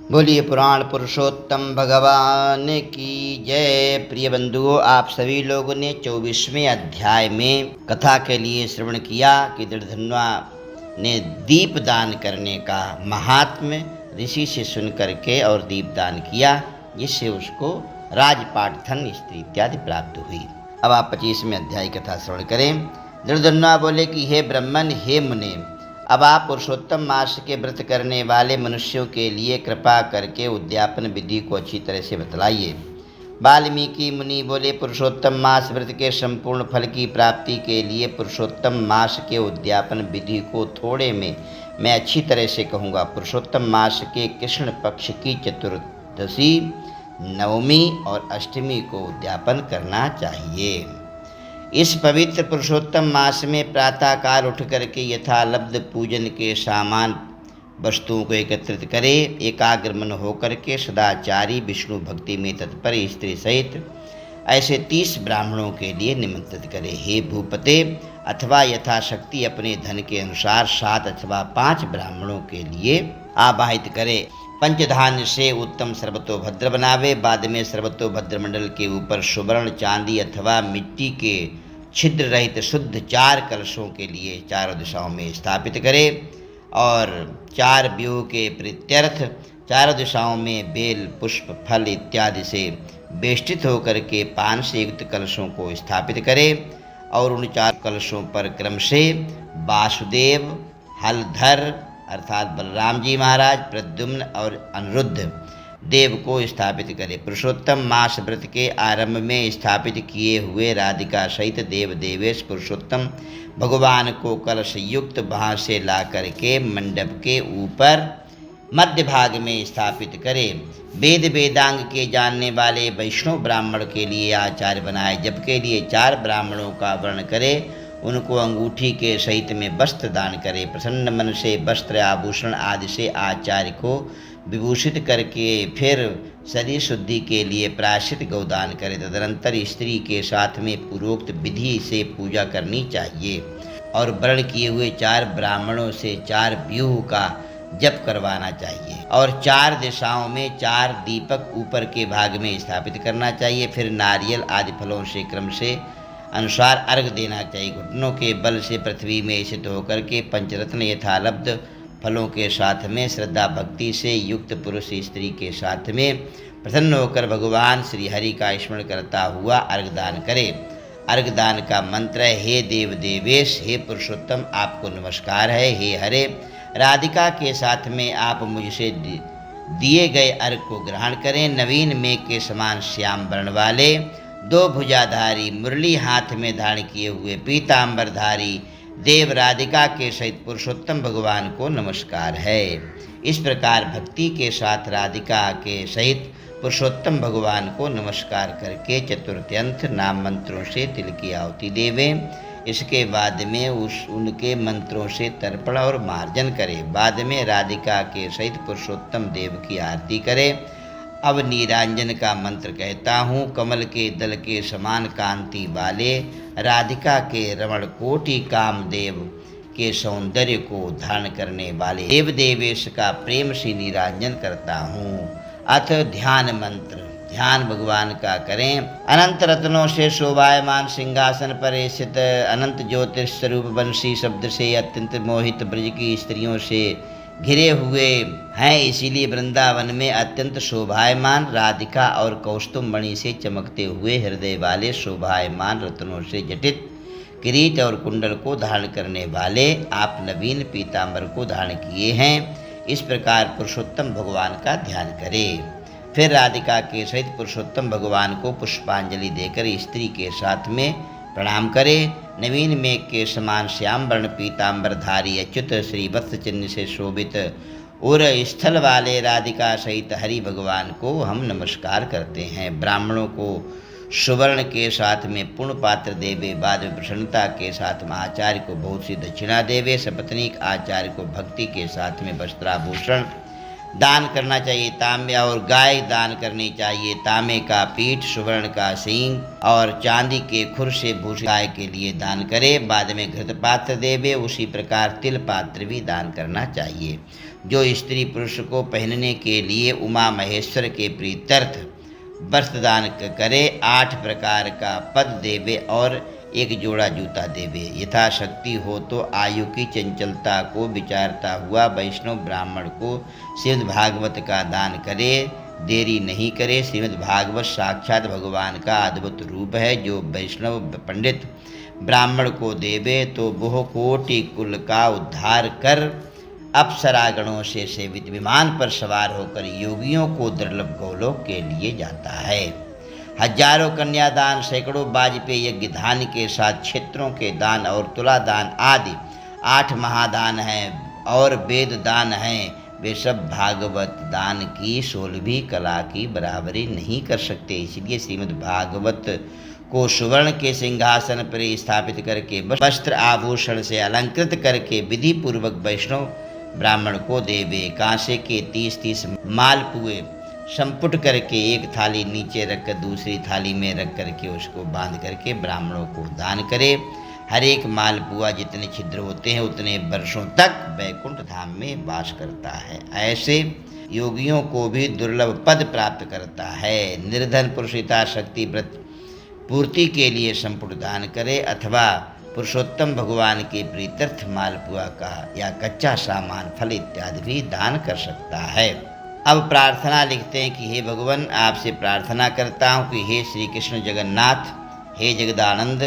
बोलिए पुराण पुरुषोत्तम भगवान की जय। प्रिय बंधुओं, आप सभी लोगों ने 24वें अध्याय में कथा के लिए श्रवण किया कि दृढ़धनुआ ने दीप दान करने का महात्म्य ऋषि से सुन करके और दीप दान किया, जिससे उसको राजपाट, धन, स्त्री इत्यादि प्राप्त हुई। अब आप 25वें अध्याय कथा श्रवण करें। दृढ़धनुआ बोले कि हे ब्रह्मन, हे मुने, अब आप पुरुषोत्तम मास के व्रत करने वाले मनुष्यों के लिए कृपा करके उद्यापन विधि को अच्छी तरह से बतलाइए। वाल्मीकि मुनि बोले, पुरुषोत्तम मास व्रत के संपूर्ण फल की प्राप्ति के लिए पुरुषोत्तम मास के उद्यापन विधि को थोड़े में मैं अच्छी तरह से कहूँगा। पुरुषोत्तम मास के कृष्ण पक्ष की चतुर्दशी, नवमी और अष्टमी को उद्यापन करना चाहिए। इस पवित्र पुरुषोत्तम मास में प्रातःकाल उठ करके यथालब्ध पूजन के सामान वस्तुओं को एकत्रित करें। एकाग्र मन होकर के सदाचारी, विष्णु भक्ति में तत्पर स्त्री सहित ऐसे 30 ब्राह्मणों के लिए निमंत्रित करें। हे भूपते, अथवा यथाशक्ति अपने धन के अनुसार 7 अथवा 5 ब्राह्मणों के लिए आवाहित करें। पंचधान्य से उत्तम सर्वतोभद्र बनावे। बाद में सर्वतोभद्र मंडल के ऊपर सुवर्ण, चांदी अथवा मिट्टी के छिद्र रहित शुद्ध 4 कलशों के लिए चारों दिशाओं में स्थापित करें और 4 व्यूह के प्रीत्यर्थ चारों दिशाओं में बेल, पुष्प, फल इत्यादि से बेष्टित होकर के पान से युक्त कलशों को स्थापित करें और उन 4 कलशों पर क्रम से वासुदेव, हलधर अर्थात बलराम जी महाराज, प्रद्युम्न और अनिरुद्ध देव को स्थापित करें। पुरुषोत्तम मास व्रत के आरंभ में स्थापित किए हुए राधिका सहित देव देवेश पुरुषोत्तम भगवान को कलश युक्त वहाँ से ला करके मंडप के ऊपर मध्य भाग में स्थापित करें। वेद वेदांग के जानने वाले वैष्णव ब्राह्मण के लिए आचार्य बनाए। जब के लिए 4 ब्राह्मणों का वर्ण करें, उनको अंगूठी के सहित में वस्त्र दान करें। प्रसन्न मन से वस्त्र, आभूषण आदि से आचार्य को विभूषित करके फिर शरीर शुद्धि के लिए प्रायश्चित गौदान करें। तदनंतर स्त्री के साथ में पूर्वोक्त विधि से पूजा करनी चाहिए और वर्ण किए हुए 4 ब्राह्मणों से 4 व्यूह का जप करवाना चाहिए और 4 दिशाओं में 4 दीपक ऊपर के भाग में स्थापित करना चाहिए। फिर नारियल आदि फलों से क्रम से अनुसार अर्घ देना चाहिए। घुटनों के बल से पृथ्वी में स्थित होकर के पंचरत्न यथालब्ध फलों के साथ में श्रद्धा भक्ति से युक्त पुरुष स्त्री के साथ में प्रसन्न होकर भगवान श्री हरि का स्मरण करता हुआ अर्घदान करे। अर्घदान का मंत्र है, हे देव देवेश, हे पुरुषोत्तम, आपको नमस्कार है। हे हरे, राधिका के साथ में आप मुझसे दिए गए अर्घ को ग्रहण करें। नवीन मेघ के समान श्याम वर्ण वाले 2 भुजाधारी, मुरली हाथ में धारण किए हुए पीताम्बरधारी देव राधिका के सहित पुरुषोत्तम भगवान को नमस्कार है। इस प्रकार भक्ति के साथ राधिका के सहित पुरुषोत्तम भगवान को नमस्कार करके चतुर्थ्यंत नाम मंत्रों से तिल की आहुति देवें। इसके बाद में उनके मंत्रों से तर्पण और मार्जन करें। बाद में राधिका के सहित पुरुषोत्तम देव की आरती करें। अब नीरांजन का मंत्र कहता हूँ। कमल के दल के समान कांति वाले राधिका के रमण कोटि कामदेव के सौंदर्य को धारण करने वाले देव देवेश का प्रेम से नीरांजन करता हूँ। अथ ध्यान मंत्र। ध्यान भगवान का करें। अनंत रत्नों से शोभायमान सिंहासन पर स्थित अनंत ज्योतिष स्वरूप बंसी शब्द से अत्यंत मोहित ब्रज की स्त्रियों से घिरे हुए हैं, इसीलिए वृंदावन में अत्यंत शोभायमान राधिका और कौस्तुभ मणि से चमकते हुए हृदय वाले शोभायमान रत्नों से जटित किरीट और कुंडल को धारण करने वाले आप नवीन पीताम्बर को धारण किए हैं। इस प्रकार पुरुषोत्तम भगवान का ध्यान करें। फिर राधिका के सहित पुरुषोत्तम भगवान को पुष्पांजलि देकर स्त्री के साथ में प्रणाम करें। नवीन मेघ के समान श्याम वर्ण पीताम्बरधारी अच्युत श्री वत्स चिन्ह से शोभित और स्थल वाले राधिका सहित हरि भगवान को हम नमस्कार करते हैं। ब्राह्मणों को सुवर्ण के साथ में पूर्ण पात्र देवे। बाद में प्रसन्नता के साथ में आचार्य को बहुत सी दक्षिणा देवे। सपत्नीक आचार्य को भक्ति के साथ में वस्त्राभूषण दान करना चाहिए तांबे, और गाय दान करनी चाहिए तांबे का पीठ, सुवर्ण का सींग और चांदी के खुर से भूषित गाय के लिए दान करे। बाद में घृत पात्र देवे। उसी प्रकार तिल पात्र भी दान करना चाहिए। जो स्त्री पुरुष को पहनने के लिए उमा महेश्वर के प्रीत्यर्थ वस्त्र दान करे, 8 प्रकार का पद देवे और 1 जोड़ा जूता देवे। यथाशक्ति हो तो आयु की चंचलता को विचारता हुआ वैष्णव ब्राह्मण को श्रीमद् भागवत का दान करे, देरी नहीं करे। श्रीमद् भागवत साक्षात भगवान का अद्भुत रूप है। जो वैष्णव पंडित ब्राह्मण को देवे तो वह कोटि कुल का उद्धार कर अप्सरागणों से सेवित विमान पर सवार होकर योगियों को दुर्लभ गोलोक के लिए जाता है। हजारों कन्यादान, सैकड़ों वाजपेयी यज्ञ, धान्य के साथ क्षेत्रों के दान और तुला दान आदि 8 महादान हैं और वेद दान हैं। वे सब भागवत दान की 16वीं कला की बराबरी नहीं कर सकते। इसलिए श्रीमद् भागवत को सुवर्ण के सिंहासन पर स्थापित करके वस्त्र आभूषण से अलंकृत करके विधि पूर्वक वैष्णव ब्राह्मण को देवे। कांसे के 30-30 मालपुए संपुट करके एक थाली नीचे रखकर दूसरी थाली में रख करके उसको बांध करके ब्राह्मणों को दान करे। हर एक मालपुआ जितने छिद्र होते हैं उतने वर्षों तक वैकुंठ धाम में वास करता है। ऐसे योगियों को भी दुर्लभ पद प्राप्त करता है। निर्धन पुरुष शक्ति व्रत पूर्ति के लिए संपुट दान करे अथवा पुरुषोत्तम भगवान के प्रीत्यर्थ मालपुआ का या कच्चा सामान, फल इत्यादि भी दान कर सकता है। अब प्रार्थना लिखते हैं कि हे भगवान, आपसे प्रार्थना करता हूँ कि हे श्री कृष्ण जगन्नाथ, हे जगदानंद,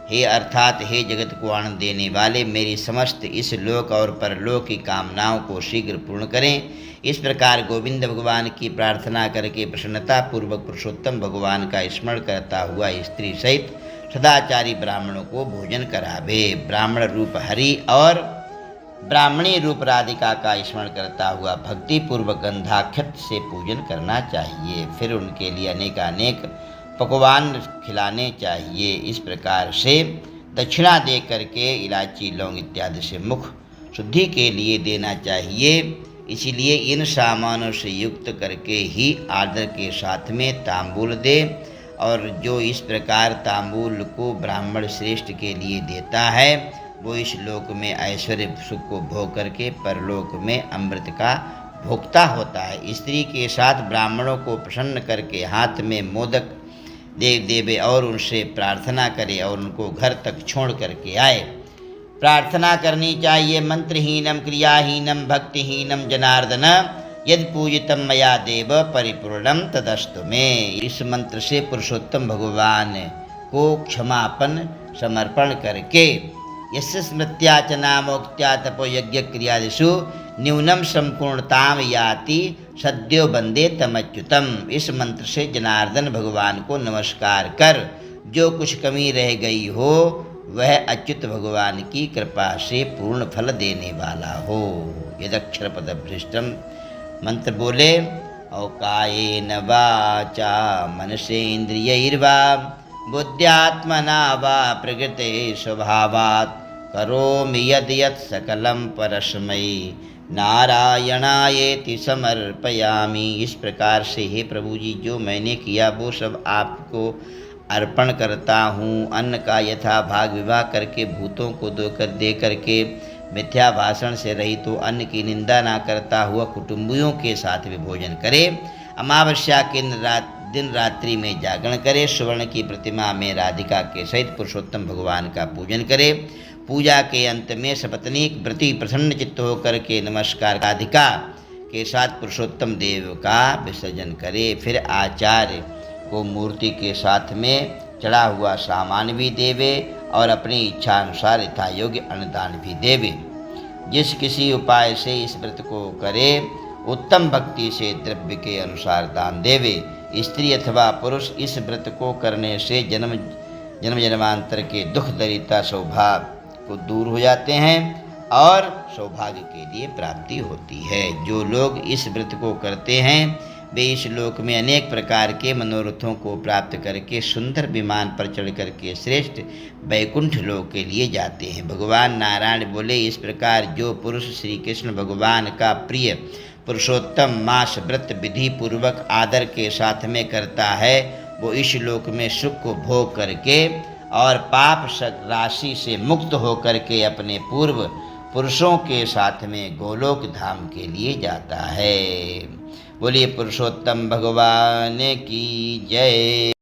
हे अर्थात हे जगत को आनंद देने वाले, मेरी समस्त इस लोक और परलोक की कामनाओं को शीघ्र पूर्ण करें। इस प्रकार गोविंद भगवान की प्रार्थना करके प्रसन्नता पूर्वक पुरुषोत्तम भगवान का स्मरण करता हुआ स्त्री सहित सदाचारी ब्राह्मणों को भोजन करावे। ब्राह्मण रूप हरि और ब्राह्मणी रूप राधिका का स्मरण करता हुआ भक्ति पूर्वक गंधाक्षत से पूजन करना चाहिए। फिर उनके लिए अनेकानेक पकवान खिलाने चाहिए। इस प्रकार से दक्षिणा दे करके इलायची, लौंग इत्यादि से मुख शुद्धि के लिए देना चाहिए। इसीलिए इन सामानों से युक्त करके ही आदर के साथ में तांबूल दे। और जो इस प्रकार तांबूल को ब्राह्मण श्रेष्ठ के लिए देता है वो इस लोक में ऐश्वर्य सुख को भोग करके परलोक में अमृत का भोक्ता होता है। स्त्री के साथ ब्राह्मणों को प्रसन्न करके हाथ में मोदक दे देवे और उनसे प्रार्थना करे और उनको घर तक छोड़ करके आए। प्रार्थना करनी चाहिए, मंत्रहीनम क्रियाहीनम भक्तिहीनम जनार्दन यद पूजितम मया देव परिपूर्णम तदस्तु में। इस मंत्र से पुरुषोत्तम भगवान को क्षमापन समर्पण करके यस्य स्मृत्या च नामोक्त्या तपो यज्ञ क्रियादिषु न्यूनम संपूर्णताम याति सद्यो बंदे तमच्युतम। इस मंत्र से जनार्दन भगवान को नमस्कार कर जो कुछ कमी रह गई हो वह अच्युत भगवान की कृपा से पूर्ण फल देने वाला हो। यदक्षर पद भ्रष्टम मंत्र बोले और कायेन वाचा मनसेन्द्रियैर्वा बुद्ध्यात्मना वा प्रकृते स्वभावात् करोमि यद् यत् सकलं परस्मै नारायणायेति समर्पयामि। इस प्रकार से हे प्रभु जी, जो मैंने किया वो सब आपको अर्पण करता हूँ। अन्न का यथा भाग विवाह करके भूतों को दे करके मिथ्या भाषण से रहित तो अन्न की निंदा ना करता हुआ कुटुंबियों के साथ भी भोजन करे। अमावस्या के दिन रात्रि में जागरण करे। सुवर्ण की प्रतिमा में राधिका के सहित पुरुषोत्तम भगवान का पूजन करे। पूजा के अंत में सपत्नीक व्रती प्रसन्न चित्त होकर के नमस्कार राधिका के साथ पुरुषोत्तम देव का विसर्जन करे। फिर आचार्य को मूर्ति के साथ में चढ़ा हुआ सामान भी देवे और अपनी इच्छा अनुसार यथा योग्य अन्नदान भी देवे। जिस किसी उपाय से इस व्रत को करे उत्तम भक्ति से द्रव्य के अनुसार दान देवे। स्त्री अथवा पुरुष इस व्रत को करने से जन्म जन्मांतर के दुख दरिद्रता सौभाग्य को दूर हो जाते हैं और सौभाग्य के लिए प्राप्ति होती है। जो लोग इस व्रत को करते हैं वे इस लोक में अनेक प्रकार के मनोरथों को प्राप्त करके सुंदर विमान पर चढ़ करके श्रेष्ठ वैकुंठ लोक के लिए जाते हैं। भगवान नारायण बोले, इस प्रकार जो पुरुष श्री कृष्ण भगवान का प्रिय पुरुषोत्तम मास व्रत विधि पूर्वक आदर के साथ में करता है, वो इस लोक में सुख को भोग करके और पाप राशि से मुक्त होकर के अपने पूर्व पुरुषों के साथ में गोलोक धाम के लिए जाता है। बोलिए पुरुषोत्तम भगवान की जय।